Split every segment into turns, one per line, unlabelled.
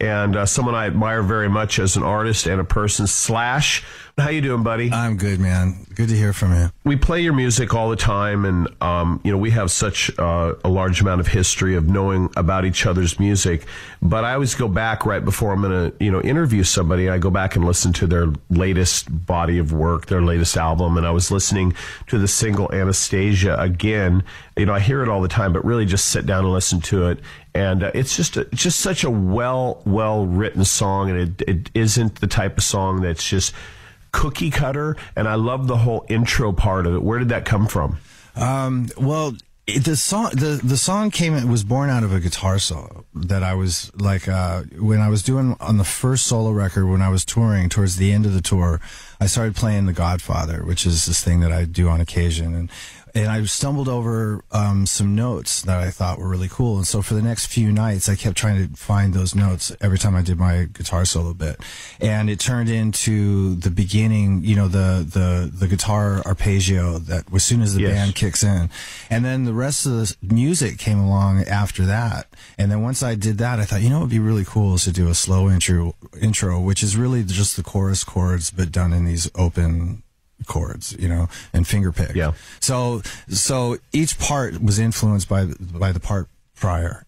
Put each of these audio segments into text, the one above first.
and someone I admire very much as an artist and a person. Slash, how you doing, buddy?
I'm good, man. Good to hear from you.
We play your music all the time, and we have such a large amount of history of knowing about each other's music. But I always go back right before I'm going to interview somebody. I go back and listen to their latest body of work, their latest album, and I was listening to the single Anastasia again. I hear it all the time, but really just sit down and listen to it. And it's just such a well written song, and it isn't the type of song that's just cookie cutter. And I love the whole intro part of it. Where did that come from?
Well, the song was born out of a guitar solo that I was like, when I was doing on the first solo record, when I was touring towards the end of the tour, I started playing The Godfather, which is this thing that I do on occasion. And I stumbled over some notes that I thought were really cool. And so for the next few nights, I kept trying to find those notes every time I did my guitar solo bit. And it turned into the beginning, the guitar arpeggio that as soon as the band kicks in. And then the rest of the music came along after that. And then once I did that, I thought, what would be really cool is to do a slow intro, which is really just the chorus chords, but done in these open chords, and finger pick. Yeah. So each part was influenced by the part prior,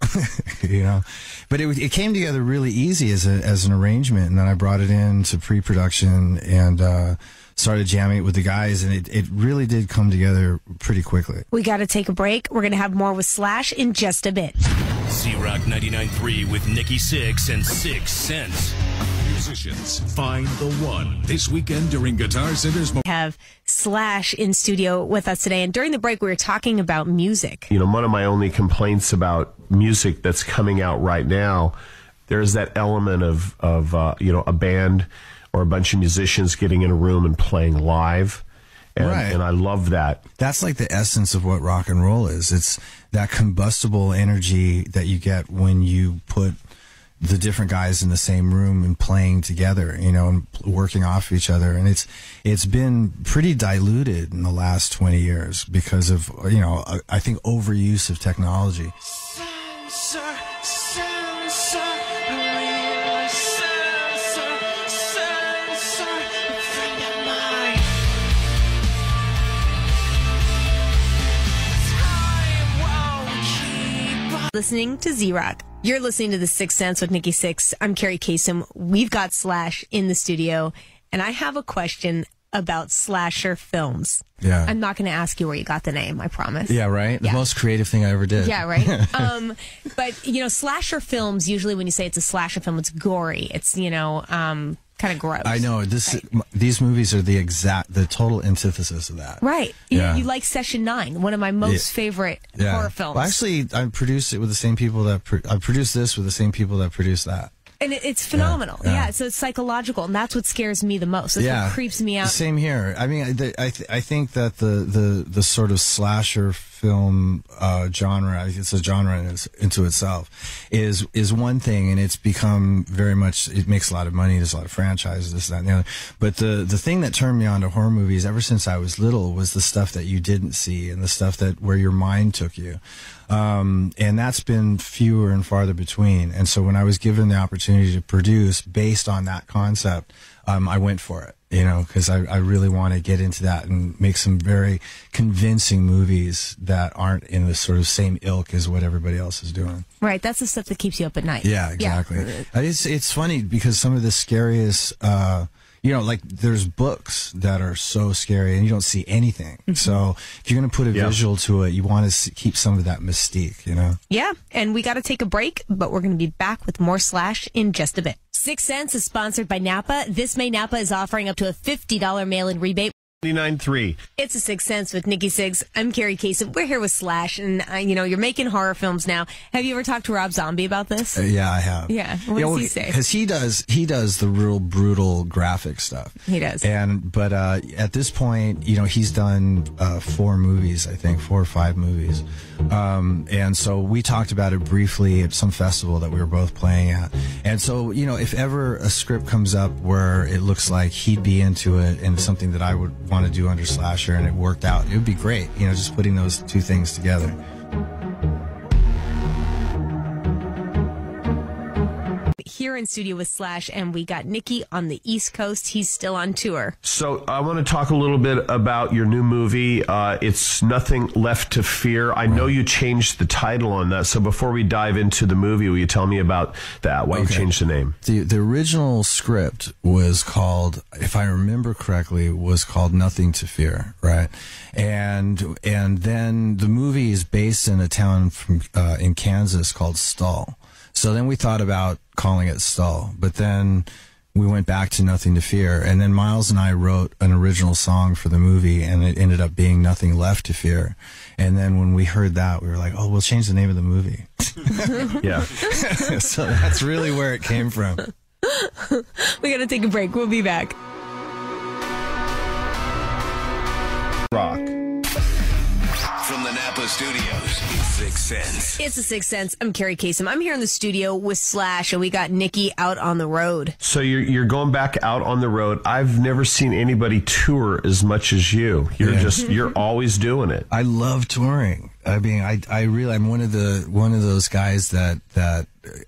but it came together really easy as an arrangement, and then I brought it into pre-production and started jamming it with the guys, and it really did come together pretty quickly.
We got to take a break. We're going to have more with Slash in just a bit.
Z-Rock 99.3 with Nikki Sixx and Sixxsense. Musicians, find the one. This weekend during Guitar Center's...
We have Slash in studio with us today, and during the break we were talking about music.
One of my only complaints about music that's coming out right now, there's that element of a band or a bunch of musicians getting in a room and playing live. And I love that.
That's like the essence of what rock and roll is. It's that combustible energy that you get when you put the different guys in the same room and playing together, and working off each other. And it's been pretty diluted in the last 20 years because of, I think overuse of technology.
Listening to Z-Rock. You're listening to the Sixxsense with Nikki Sixx. I'm Kerri Kassem. We've got Slash in the studio, and I have a question about slasher films.
Yeah.
I'm not going to ask you where you got the name, I promise.
Yeah, right? Yeah. The most creative thing I ever did.
Yeah, right? But, slasher films, usually when you say it's a slasher film, it's gory. It's, kind of gross.
I know. These movies are the total antithesis of that.
Right. You like Session 9, one of my most favorite horror films.
Well, actually, I produced it with the same people that I produced this with the same people that produced that.
And it's phenomenal. Yeah. So it's psychological, and that's what scares me the most. That's what creeps me out.
Same here. I mean, I think that the sort of slasher film genre, it's a genre into itself, is one thing, and it's become very much, it makes a lot of money, there's a lot of franchises, this, that, and the other. But the thing that turned me on to horror movies ever since I was little was the stuff that you didn't see, and the stuff where your mind took you. And that's been fewer and farther between. And so when I was given the opportunity to produce based on that concept, I went for it, because I really want to get into that and make some very convincing movies that aren't in the sort of same ilk as what everybody else is doing.
Right. That's the stuff that keeps you up at night.
Yeah, exactly. Yeah. It's funny because some of the scariest, like there's books that are so scary and you don't see anything. Mm-hmm. So if you're going to put a visual to it, you want to keep some of that mystique,
Yeah. And we got to take a break, but we're going to be back with more Slash in just a bit. Sixxsense is sponsored by Napa. This May, Napa is offering up to a $50 mail-in rebate.
99.3.
It's a Sixxsense with Nikki Sixx. I'm Kerri Kassem. We're here with Slash, and you're making horror films now. Have you ever talked to Rob Zombie about this?
Yeah, I have.
Yeah, what does he say?
Because he does the real brutal graphic stuff.
He does.
But at this point, he's done 4 movies, I think, 4 or 5 movies. And so we talked about it briefly at some festival that we were both playing at. And so, if ever a script comes up where it looks like he'd be into it and something that I would want to do under slasher and it worked out, it would be great, just putting those two things together.
here in studio with Slash, and we got Nikki on the East Coast. He's still on tour.
So I want to talk a little bit about your new movie. It's Nothing Left to Fear. I know you changed the title on that. So before we dive into the movie, will you tell me about that? Why you changed the name?
The original script was called, if I remember correctly, was called Nothing to Fear, right? And then the movie is based in a town in Kansas called Stull. So then we thought about calling it Stull, but then we went back to Nothing to Fear. And then Miles and I wrote an original song for the movie, and it ended up being Nothing Left to Fear. And then when we heard that, we were like, oh, we'll change the name of the movie.
Yeah.
So that's really where it came from.
We got to take a break. We'll be back.
Rock.
From the Napa Studios, Sixxsense.
It's the Sixth Sense. I'm Kerri Kassem. I'm here in the studio with Slash, and we got Nikki out on the road.
So you're going back out on the road. I've never seen anybody tour as much as you. You're always doing it.
I love touring. I mean, I really, I'm one of those guys that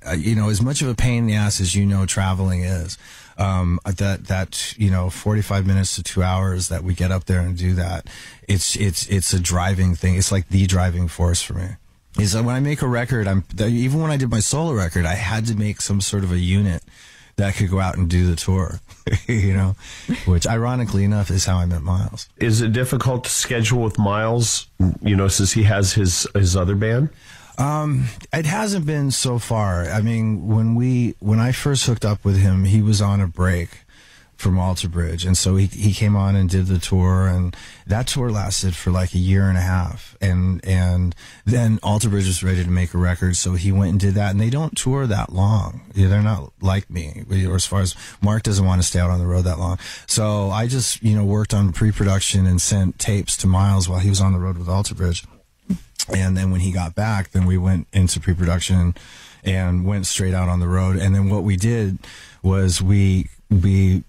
as much of a pain in the ass as traveling is. 45 minutes to 2 hours that we get up there and do that. It's a driving thing. It's like the driving force for me. Is that when I make a record, even when I did my solo record, I had to make some sort of a unit that could go out and do the tour, which ironically enough is how I met Miles.
Is it difficult to schedule with Miles, since he has his other band?
It hasn't been so far. I mean, when I first hooked up with him, he was on a break from Alter Bridge, and so he came on and did the tour, and that tour lasted for like a year and a half, and then Alter Bridge was ready to make a record, so he went and did that, and they don't tour that long. They're not like me, or as far as Mark doesn't want to stay out on the road that long. So I just worked on pre-production and sent tapes to Miles while he was on the road with Alter Bridge. And then when he got back, then we went into pre-production and went straight out on the road. And then what we did was we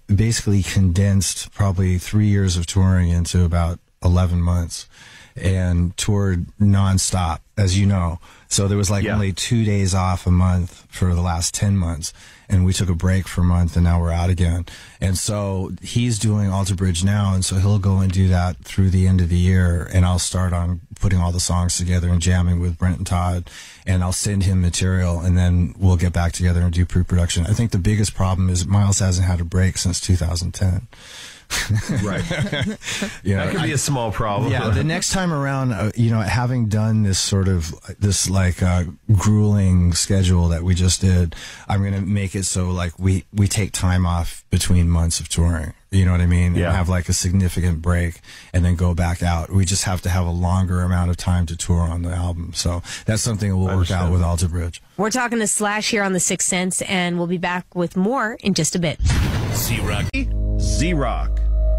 basically condensed probably 3 years of touring into about 11 months and toured nonstop, as you know. So there was only 2 days off a month for the last 10 months. And we took a break for a month, and now we're out again. And so he's doing Alter Bridge now, and so he'll go and do that through the end of the year, and I'll start on putting all the songs together and jamming with Brent and Todd, and I'll send him material, and then we'll get back together and do pre-production. I think the biggest problem is Miles hasn't had a break since 2010.
Right. That could be a small problem.
Yeah, the next time around, having done this sort of grueling schedule that we just did, I'm going to make it so we take time off between months of touring. You know what I mean?
Yeah.
And have a significant break and then go back out. We just have to have a longer amount of time to tour on the album. So that's something that we'll work out with Alter Bridge.
We're talking to Slash here on the Sixth Sense, and we'll be back with more in just a bit.
Z-Rock.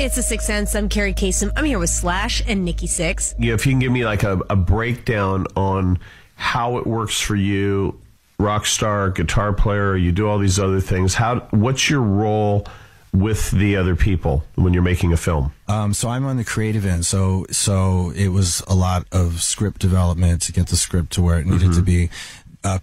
It's the Sixth Sense. I'm Kerri Kassem. I'm here with Slash and Nikki Sixx.
Yeah, if you can give me a breakdown on how it works for you, rock star, guitar player, you do all these other things. What's your role with the other people when you're making a film?
So I'm on the creative end. So it was a lot of script development to get the script to where it needed to be,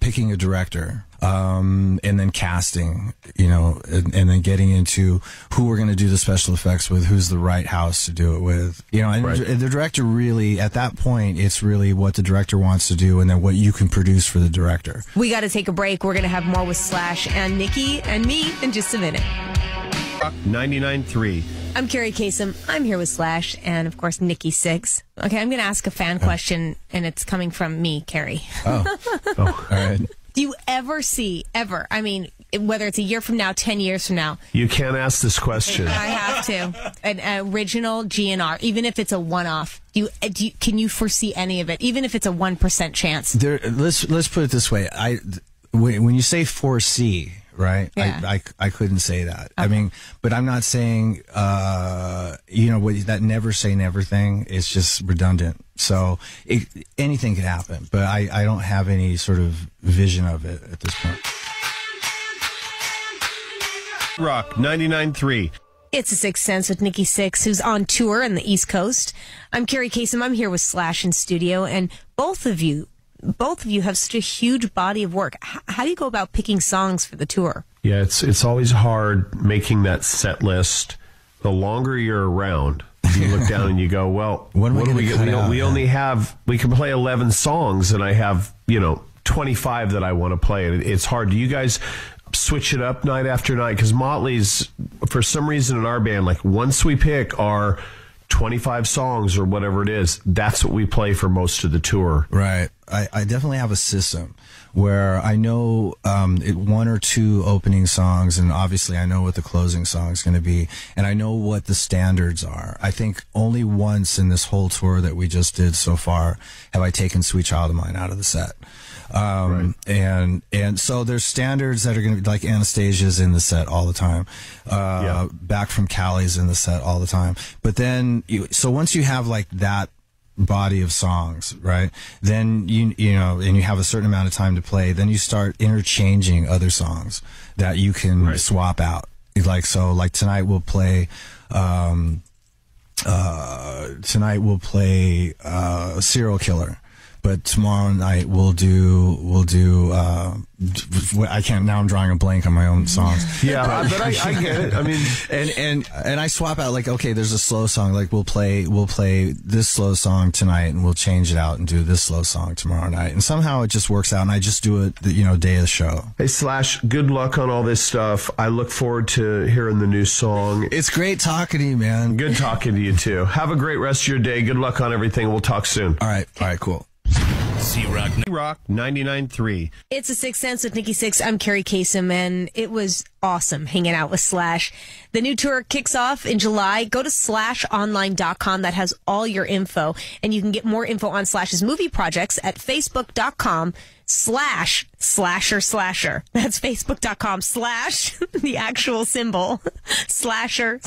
picking a director, and then casting, and then getting into who we're going to do the special effects with, who's the right house to do it with, and
Right.
The director really, at that point, it's really what the director wants to do and then what you can produce for the director.
We got to take a break. We're going to have more with Slash and Nikki and me in just a minute.
99.3.
I'm Kerri Kassem. I'm here with Slash and, of course, Nikki Sixx. Okay, I'm going to ask a fan question, and it's coming from me, Kerri.
Oh, all right.
Do you ever see, I mean, whether it's a year from now, 10 years from now,
You can't ask this question.
I have to, an original GNR, even if it's a one-off, can you foresee any of it, even if it's a 1% chance?
Let's put it this way. When you say foresee, right?
Yeah.
I couldn't say that. Okay. I mean, but I'm not saying, that never say never thing is just redundant. So anything could happen, but I don't have any sort of vision of it at this point.
Rock 99.3.
It's a Sixth Sense with Nikki Sixx, who's on tour in the East Coast. I'm Kerri Kassem. I'm here with Slash in studio, and both of you both of you have such a huge body of work. How do you go about picking songs for the tour?
Yeah, it's always hard making that set list. The longer you're around, you look down and you go, well,
what do we get?
We can play 11 songs, and I have 25 that I want to play. It's hard. Do you guys switch it up night after night? Because Motley's, for some reason in our band, like once we pick our 25 songs or whatever it is, that's what we play for most of the tour.
Right. I definitely have a system where I know one or two opening songs, and obviously I know what the closing song is going to be, and I know what the standards are. I think only once in this whole tour that we just did so far have I taken Sweet Child of Mine out of the set.
Right.
And so there's standards that are going to be like Anastasia's in the set all the time. Back from Cali's in the set all the time. But then, so once you have like that body of songs, right, then you know, and you have a certain amount of time to play, then you start interchanging other songs that you can swap out. Like, so like tonight we'll play Serial Killer. But tomorrow night we'll do I can't, now I'm drawing a blank on my own songs.
Yeah, but I get it. I mean,
and I swap out, like, okay, there's a slow song, like we'll play this slow song tonight and we'll change it out and do this slow song tomorrow night. And somehow it just works out, and I just do it day of the show.
Hey Slash, good luck on all this stuff. I look forward to hearing the new song.
It's great talking to you, man.
Good talking to you too. Have a great rest of your day. Good luck on everything. We'll talk soon.
All right, cool.
C-Rock 99.3.
It's a Sixx Sense with Nikki Sixx. I'm Kerri Kassem, and it was awesome hanging out with Slash. The new tour kicks off in July. Go to slashonline.com. That has all your info, and you can get more info on Slash's movie projects at facebook.com/slasher. That's facebook.com/ the actual symbol /slasher.